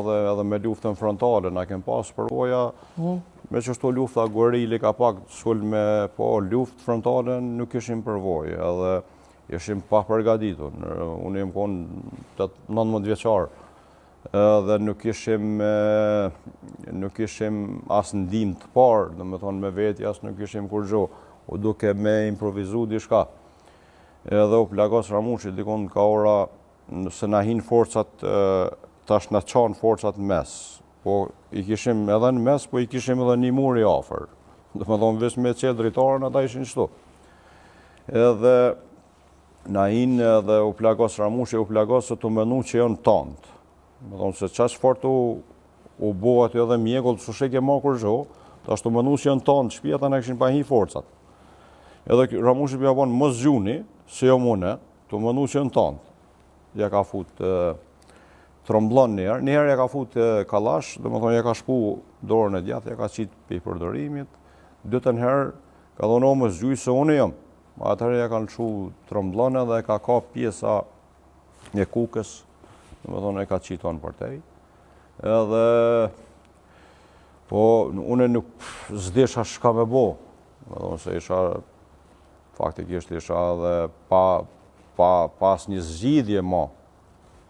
edhe me luftën frontale, na kem pas përvoja, me që shto lufta gorili ka pak sulme, po luftë frontale nuk ishim përvojë, edhe ishim pa përgatitur. Unë jem konë 19 vjeçar, edhe nuk ishim as ndim të parë, dhe me thonë me veti as nuk ishim kur gjo, u duke me improvizu dishka. Edhe u plagos Ramushi, dikon ka ora, se na hinë forcat, tash na qanë forcat mes, po i kishim edhe në mes, po i kishim edhe një mur i afer. Dhe me thonë, vesh me qetë dritarën, ata ishin qëtu. Edhe na hinë edhe u plagos Ramushi, u plagos se të menu që janë tantë. Me thonë, se qash fort u bohat edhe mjekull, që shek e ma kur gjo, tash të menu që janë tantë shpia, ta ne këshin pa hi forcat. Edhe Ramushi pja bon, mos gjuni, se jo mune, të menu që janë tantë. Ja ka fut tromblon njëherë ja ka fut kalash, dhe me thonë ja ka shpu dorën e djathë, ja ka qitë për përdorimit, dytën herë ka thonë o mos gjuj se unë jam. Atëherë ja ka lëshu tromblone dhe ka pjesa e kukës, dhe me thonë e ka qitë onë për tej. Edhe, po, unë nuk zdesha shka me bo, me thonë se isha, faktikisht isha dhe pas një zgjidhje ma,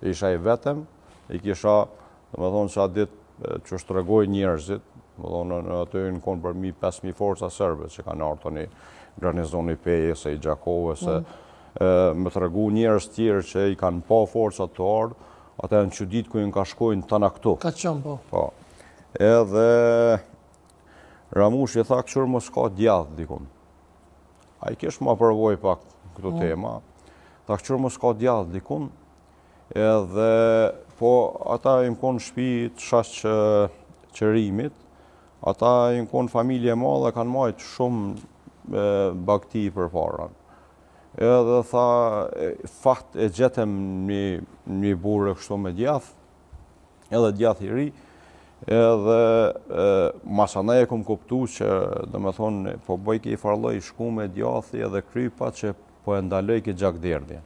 isha i vetëm, i kisha, dhe me thonë që atë ditë që shtregoj njerëzit, me thonë në atë në konë për 5.000 forca sërbe, që kanë artë një garnizoni peje, se i Gjakove, se me të regu njerëz tjerë që i kanë pa forcat të ardë, atë e në që ditë ku i në ka shkojnë të në këtu. Ka qëmë, po. Edhe Ramushi tha këshur mos ka djadhë, dikun. A i kesh ma përvoj pak këtu tema, tha këshur mos ka djadhë, dikun, edhe po ata im konë shpi të shash qërimit, ata im konë familje ma dhe kanë majtë shumë bakti për paran. Edhe tha, fakt e gjetëm një burë kështu me djath, edhe djath i ri, edhe masana e kom kuptu që, dhe me thonë, po bëjke i farloj shku me djathi edhe krypa që po e ndaloj ki gjakderdhje.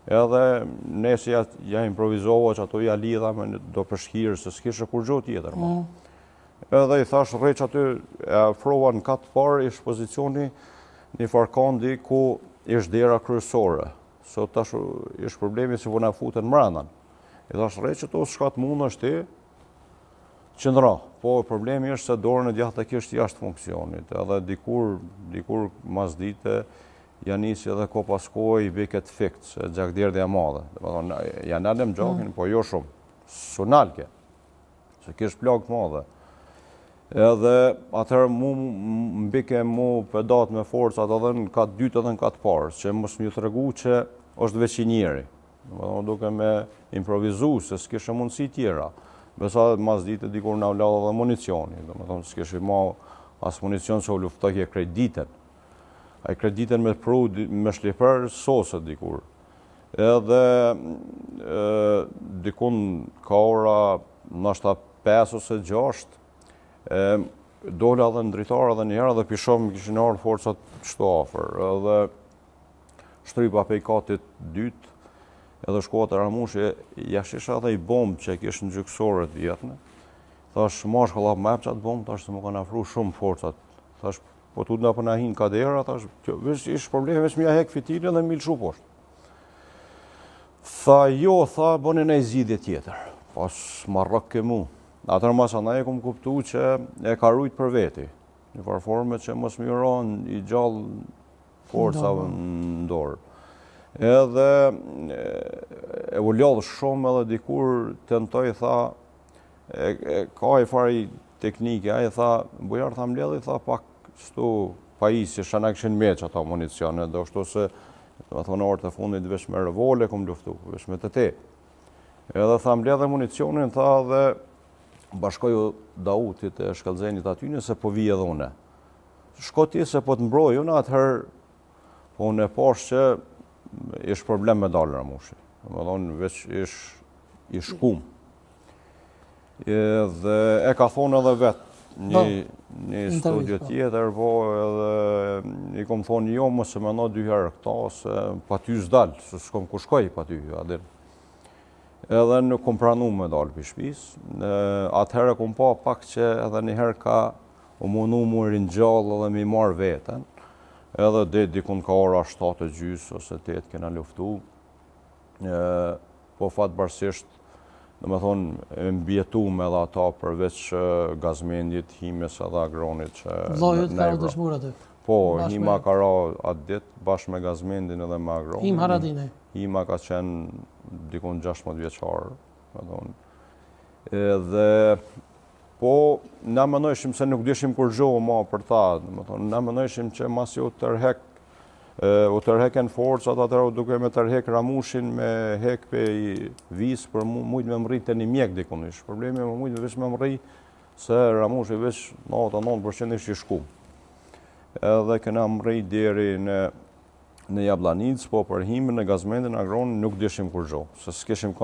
Edhe nesi ja improvizova që ato ja lidha me do përshkirë, se s'kishe kur gjo tjetër. Edhe i thash rreq aty, e afrova në katë parë, ish pozicioni një farkandi ku ish dera kryesore. So tash ish problemi që vëna futen mrandan. I thash rreq ato s'ka të mund është ti, qëndra. Po problemi është se dorën e djathtë e kishtë jashtë funksionit. Edhe dikur mas dite, janë nisi edhe ko pas kohë i biket fikt, se gjakderdhja madhe. Janë alem gjakin, po jo shumë. Sunalke, se kish plak madhe. Edhe atëherë mu mbike mu pedat me forcat edhe në katë dytë edhe në katë parë, që mos më të regu që është veç i njeri. Duke me improvizu, se s'kishe mundësi tjera. Besa mas dite dikur në avladhe dhe municioni. S'kishe ma as municion që u luftoj e krediten. A i krediten me pru, me shliper sosët dikur. Edhe dikun ka ora nashta 5 ose 6, dole edhe në dritarë edhe njëherë dhe pishom kishin arë forcat qëto afer. Edhe shtrypa pejkatit dytë, edhe shkuat e Ramushi, jashisha edhe i bombë që kishë në gjykësorët vjetëne. Thash, mash ka lap me epë qatë bombë, thash se më kanë afru shumë forcat. Thash, po tu nga përna hinë kadera, thash, ishë probleme, veç mja hek fitilin dhe milë shu poshtë. Tha, jo, tha, bënin e zgjidhje tjetër, pas marrëk ke mu. Atër masa na e kom kuptu që e ka rujt për veti, një farforme që mos miron i gjallë forcave në dorë. Edhe e u ljallë shumë edhe dikur tentoj, tha, ka i fari teknike, a i tha, bujar tha mledhi, tha pak stu pajisje, shana këshin meq ato municione, do shtu se, me thonë orët e fundit, vesh me revole kom luftu, vesh me të te. Edhe tha mledhe municionin, tha dhe bashkoju Dautit e Shkallëzenit atyne, se po vi edhe une. Shko ti se po të mbroj, unë atëherë, po unë e pash që ish problem me dalë Ramushi. Me thonë, veç i shkum. Dhe e ka thonë edhe vetë, një studio tjetër, po edhe i kom thonë jo, më se me në 2 herë këta, se pa ty s'dalë, se s'kom ku shkoj pa ty, adin. edhe nuk kom pranu me dalë për shpis. Atëherë kom pa pak që edhe njëherë ka u munu mu rinjallë edhe mi marë vetën. Edhe dhe dikun ka ora 7:30 ose 8 kena luftu. Po fatë barsisht, dhe me thonë, e mbjetu me dhe ata përveç gazmendit, himjes edhe agronit që... Vllojët ka rë dëshmur aty? Po, Hima ka ra atë ditë bashkë me gazmendin edhe me agronin. Him Haradine? Hima ka qenë dikun 16 vjeqarë, me thonë. Dhe po, na mënojshim se nuk dishim kur gjohë ma për ta, na mënojshim që mas u tërheken forcat, atëra duke me tërhek Ramushin me hek pe i vis për mujtë me mëri të një mjek dikun ish. Problemi me mujtë vesh me mëri se Ramushi vesh 99% ish i shku. Edhe këna mëri deri në Jablanic, po për himën në gazmendin agronin nuk dishim kur gjohë, se s'kishim